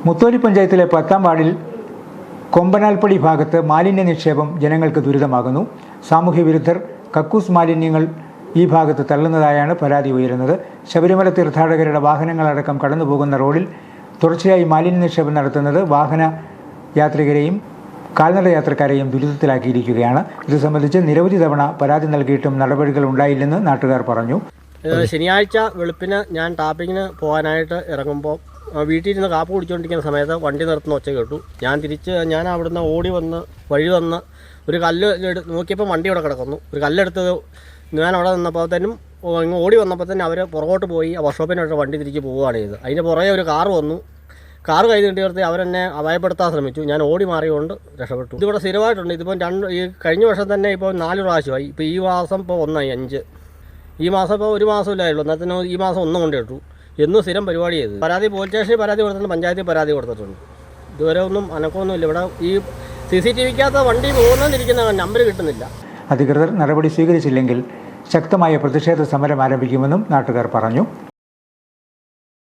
മുത്തോലി പഞ്ചായത്തിലെ 10ാം വാർഡിൽ കൊമ്പനാൽപ്പടി ഭാഗത്ത് മാലിന്യ നിക്ഷേപം ജനങ്ങൾക്ക് ദുരിതമാകുന്നു. സാമൂഹ്യ വിരുദ്ധർ കക്കൂസ് മാലിന്യങ്ങൾ ഈ ഭാഗത്ത് തള്ളുന്നതായാണ് പരാതി ഉയരുന്നത്. ശബരിമല തീർത്ഥാടകരുടെ വാഹനങ്ങളടക്കം കടന്നുപോകുന്ന റോഡിൽ തുടർച്ചയായി മാലിന്യ നിക്ഷേപം നടത്തുന്നത് വാഹന യാത്രികരെയും കാൽനട യാത്രക്കാരെയും ദുരിതത്തിലാക്കിയിരിക്കുകയാണ്. ഇത് സംബന്ധിച്ച് നിരവധി തവണ പരാതി നൽകിയിട്ടും നടപടികൾ ഉണ്ടായില്ലെന്ന് നാട്ടുകാർ പറഞ്ഞു. ശനിയാഴ്ച വെളുപ്പിന് ഞാൻ ടാപ്പിങ്ങിന് പോകാനായിട്ട് ഇറങ്ങുമ്പോൾ വീട്ടിൽ ഇരുന്ന് കാപ്പ് കുടിച്ചുകൊണ്ടിരിക്കുന്ന സമയത്ത് വണ്ടി നിർത്തുന്ന ഒച്ച കേട്ടു. ഞാൻ അവിടുന്ന് വഴി വന്ന് ഒരു കല്ല് നോക്കിയപ്പോൾ വണ്ടി അവിടെ കിടക്കുന്നു. ഒരു കല്ലെടുത്തത് ഞാൻ അവിടെ നിന്നപ്പോഴത്തേനും ഇങ്ങ് ഓടി വന്നപ്പോഴത്തേനും അവർ പുറകോട്ട് പോയി ആ വർക്ക്ഷോപ്പിനായിട്ട് വണ്ടി തിരിച്ച് പോവുകയാണ് ചെയ്തത്. അതിൻ്റെ പുറകെ ഒരു കാറ് വന്നു. കാറ് കൈ നീട്ടി നിർത്തി അവരെന്നെ അപായപ്പെടുത്താൻ ശ്രമിച്ചു. ഞാൻ ഓടി മാറിയുകൊണ്ട് രക്ഷപ്പെട്ടു. ഇതിവിടെ സ്ഥിരമായിട്ടുണ്ട്. ഇതിപ്പോൾ ഈ കഴിഞ്ഞ വർഷം തന്നെ ഇപ്പോൾ 4 പ്രാവശ്യമായി. ഇപ്പോൾ ഈ മാസം ഇപ്പോൾ 5. ഈ മാസം ഇപ്പോൾ ഒരു മാസമില്ലായുള്ളൂ. എന്നത്തിന് ഈ മാസം 1 കൊണ്ട് ഇട്ടു. എന്നും സ്ഥിരം പരിപാടി ചെയ്ത് പരാതി പോലീസ് സ്റ്റേഷനിൽ പരാതി കൊടുത്തിട്ടുണ്ട്, പഞ്ചായത്തിൽ പരാതി കൊടുത്തിട്ടുണ്ട്. ഇതുവരെ ഒന്നും അനക്കമൊന്നുമില്ല. ഇവിടെ ഈ CCTVക്കകത്ത് വണ്ടി പോകുന്നതിരിക്കുന്ന നമ്പർ കിട്ടുന്നില്ല. അധികൃതർ നടപടി സ്വീകരിച്ചില്ലെങ്കിൽ ശക്തമായ പ്രതിഷേധ സമരം ആരംഭിക്കുമെന്നും നാട്ടുകാർ പറഞ്ഞു.